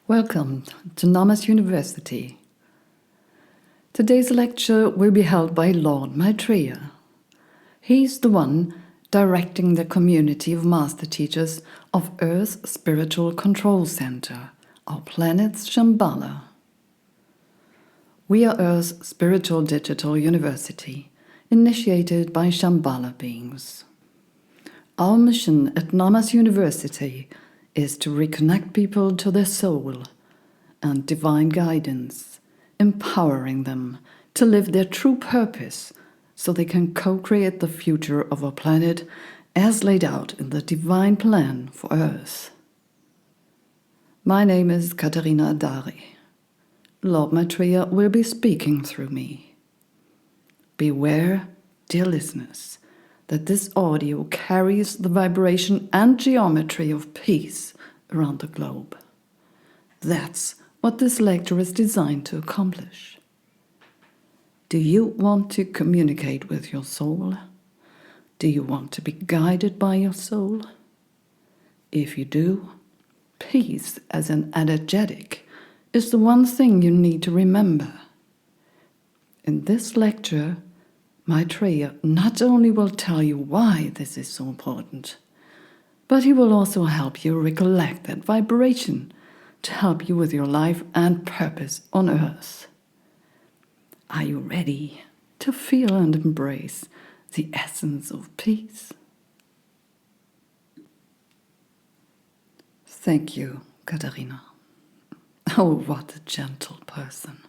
Welcome to Namas University. Today's lecture will be held by Lord MAITREYA. He's the one directing the community of master teachers of Earth's Spiritual Control Center, our planet's Shambhala. We are Earth's spiritual digital university, initiated by Shambhala beings. Our mission at Namas University is to reconnect people to their soul and divine guidance, empowering them to live their true purpose so they can co-create the future of our planet as laid out in the divine plan for Earth. My name is Katarina Adari. Lord Maitreya will be speaking through me. Beware, dear listeners, that this audio carries the vibration and geometry of peace around the globe. That's what this lecture is designed to accomplish. Do you want to communicate with your soul? Do you want to be guided by your soul? If you do, peace as an energetic is the one thing you need to remember. In this lecture, Maitreya not only will tell you why this is so important, but he will also help you recollect that vibration to help you with your life and purpose on Earth. Are you ready to feel and embrace the essence of peace? Thank you, Katarina. Oh, what a gentle person.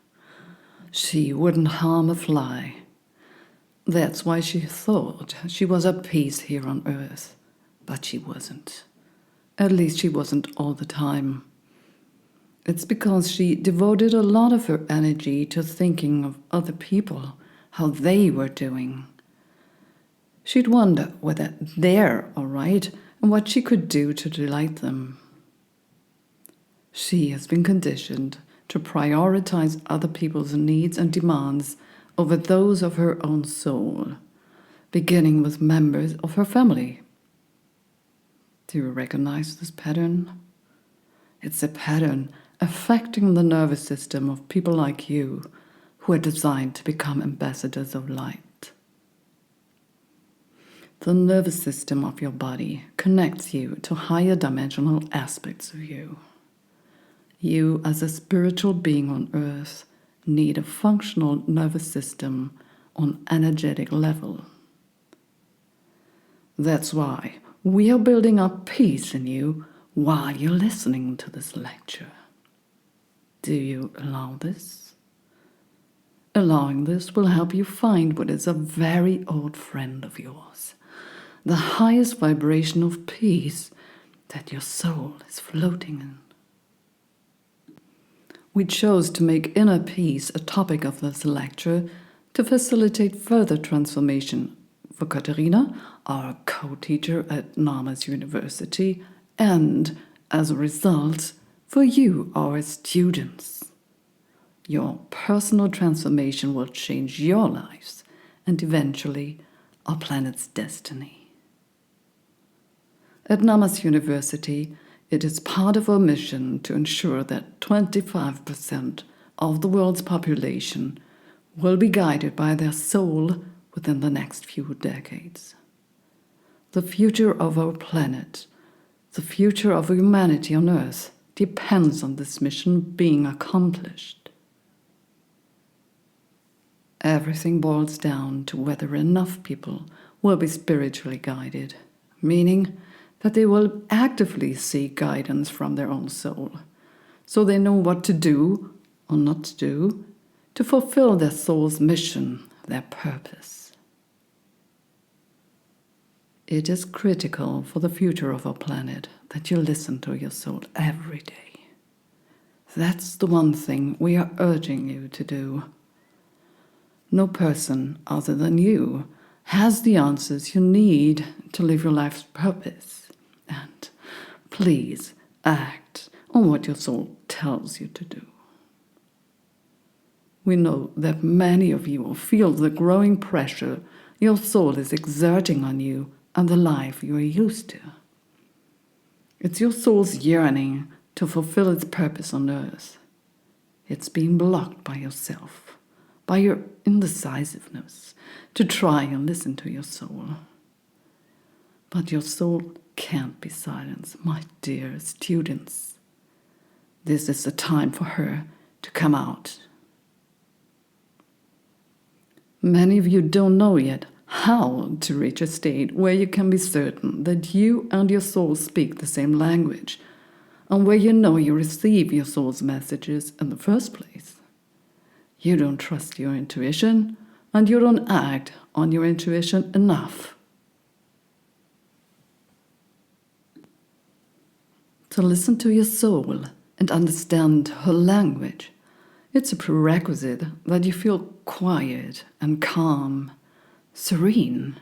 She wouldn't harm a fly. That's why she thought she was at peace here on Earth, but she wasn't. At least she wasn't all the time. It's because she devoted a lot of her energy to thinking of other people, how they were doing. She'd wonder whether they're all right and what she could do to delight them. She has been conditioned to prioritize other people's needs and demands over those of her own soul, beginning with members of her family. Do you recognize this pattern? It's a pattern affecting the nervous system of people like you who are designed to become ambassadors of light. The nervous system of your body connects you to higher dimensional aspects of you. You, as a spiritual being on Earth, need a functional nervous system on energetic level. That's why we are building up peace in you while you're listening to this lecture. Do you allow this? Allowing this will help you find what is a very old friend of yours, the highest vibration of peace that your soul is floating in. We chose to make inner peace a topic of this lecture to facilitate further transformation for Katarina, our co-teacher at Namas University, and, as a result, for you, our students. Your personal transformation will change your lives and eventually our planet's destiny. At Namas University, it is part of our mission to ensure that 25% of the world's population will be guided by their soul within the next few decades. The future of our planet, the future of humanity on Earth, depends on this mission being accomplished. Everything boils down to whether enough people will be spiritually guided, meaning that they will actively seek guidance from their own soul, so they know what to do or not to do to fulfill their soul's mission, their purpose. It is critical for the future of our planet that you listen to your soul every day. That's the one thing we are urging you to do. No person other than you has the answers you need to live your life's purpose. And please act on what your soul tells you to do. We know that many of you will feel the growing pressure your soul is exerting on you and the life you are used to. It's your soul's yearning to fulfill its purpose on earth. It's being blocked by yourself, by your indecisiveness, to try and listen to your soul. But your soul can't be silenced, my dear students. This is the time for her to come out. Many of you don't know yet how to reach a state where you can be certain that you and your soul speak the same language, and where you know you receive your soul's messages in the first place. You don't trust your intuition, and you don't act on your intuition enough. To listen to your soul and understand her language, it's a prerequisite that you feel quiet and calm, serene,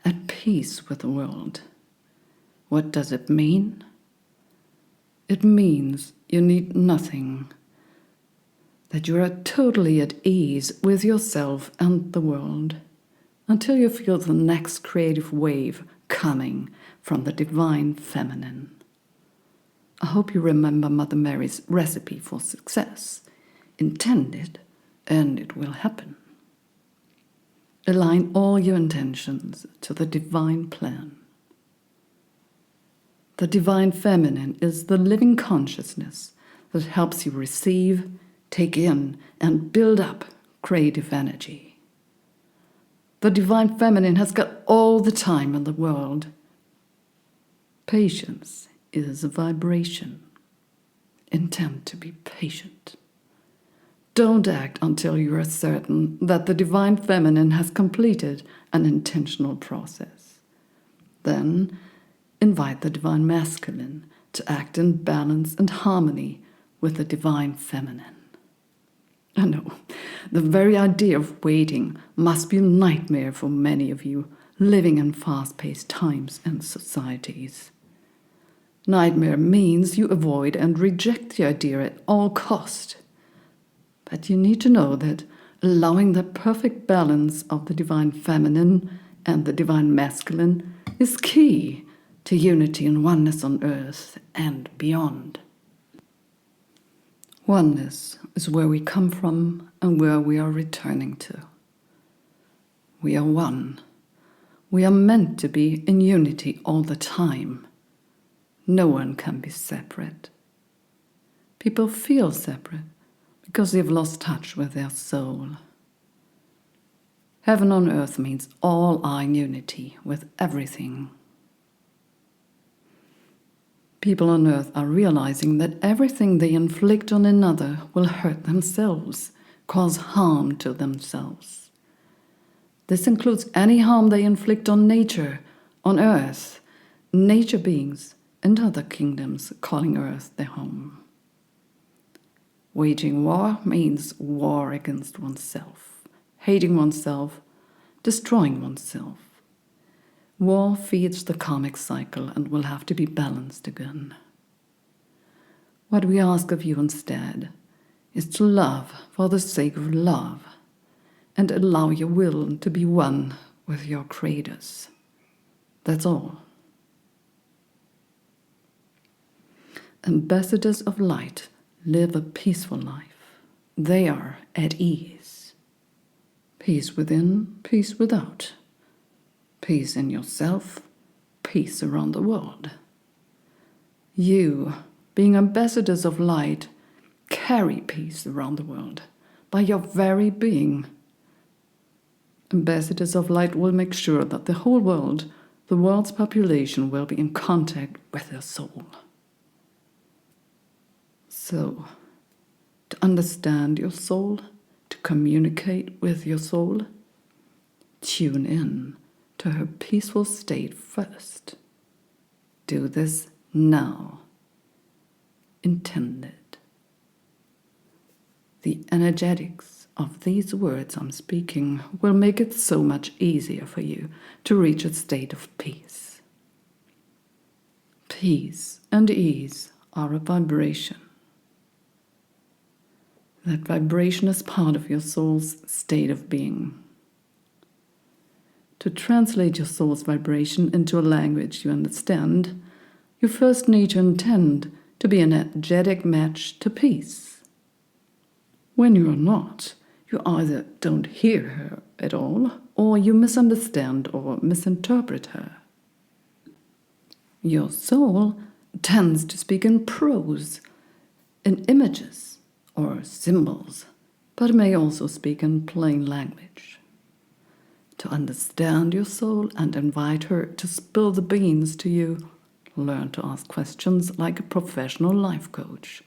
at peace with the world. What does it mean? It means you need nothing, that you are totally at ease with yourself and the world, until you feel the next creative wave coming from the divine feminine. I hope you remember Mother Mary's recipe for success. Intend it, and it will happen. Align all your intentions to the divine plan. The divine feminine is the living consciousness that helps you receive, take in, and build up creative energy. The divine feminine has got all the time in the world. Patience is a vibration. Intend to be patient. Don't act until you are certain that the divine feminine has completed an intentional process. Then, invite the divine masculine to act in balance and harmony with the divine feminine. I know, the very idea of waiting must be a nightmare for many of you living in fast-paced times and societies. Nightmare means you avoid and reject the idea at all cost. But you need to know that allowing the perfect balance of the divine feminine and the divine masculine is key to unity and oneness on earth and beyond. Oneness is where we come from and where we are returning to. We are one. We are meant to be in unity all the time. No one can be separate. People feel separate because they've lost touch with their soul. Heaven on earth means all are in unity with everything. People on earth are realizing that everything they inflict on another will hurt themselves, cause harm to themselves. This includes any harm they inflict on nature, on earth, nature beings, and other kingdoms calling earth their home. Waging war means war against oneself, hating oneself, destroying oneself. War feeds the karmic cycle and will have to be balanced again. What we ask of you instead is to love for the sake of love and allow your will to be one with your creators. That's all. Ambassadors of light live a peaceful life. They are at ease. Peace within, peace without. Peace in yourself, peace around the world. You, being ambassadors of light, carry peace around the world by your very being. Ambassadors of light will make sure that the whole world, the world's population, will be in contact with their soul. So, to understand your soul, to communicate with your soul, tune in to her peaceful state first. Do this now. Intend it. The energetics of these words I'm speaking will make it so much easier for you to reach a state of peace. Peace and ease are a vibration. That vibration is part of your soul's state of being. To translate your soul's vibration into a language you understand, you first need to intend to be an energetic match to peace. When you are not, you either don't hear her at all, or you misunderstand or misinterpret her. Your soul tends to speak in prose, in images or symbols, but may also speak in plain language. To understand your soul and invite her to spill the beans to you, learn to ask questions like a professional life coach.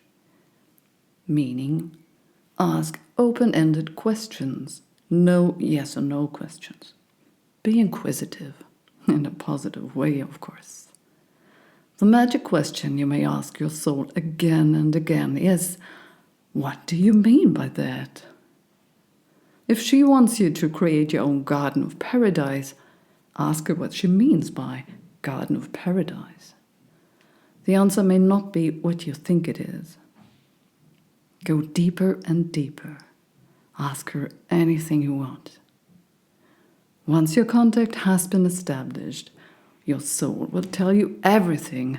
Meaning, ask open-ended questions, no yes or no questions. Be inquisitive, in a positive way, of course. The magic question you may ask your soul again and again is, what do you mean by that? If she wants you to create your own garden of paradise, ask her what she means by garden of paradise. The answer may not be what you think it is. Go deeper and deeper. Ask her anything you want. Once your contact has been established, your soul will tell you everything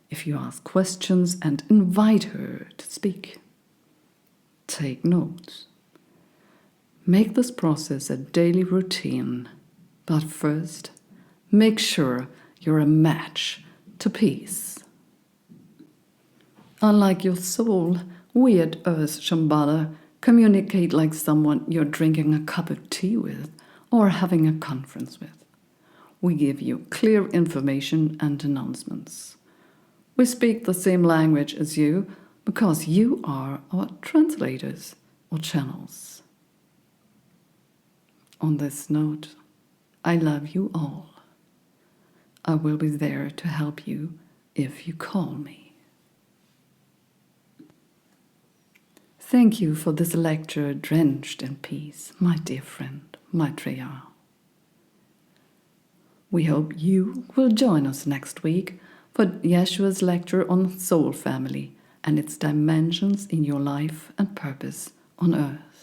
if you ask questions and invite her to speak. Take notes. Make this process a daily routine, but first, make sure you're a match to peace. Unlike your soul, we at Earth Shambhala communicate like someone you're drinking a cup of tea with or having a conference with. We give you clear information and announcements. We speak the same language as you because you are our translators or channels. On this note, I love you all. I will be there to help you if you call me. Thank you for this lecture drenched in peace, my dear friend, MAITREYA. We hope you will join us next week for Yeshua's lecture on soul family and its dimensions in your life and purpose on earth.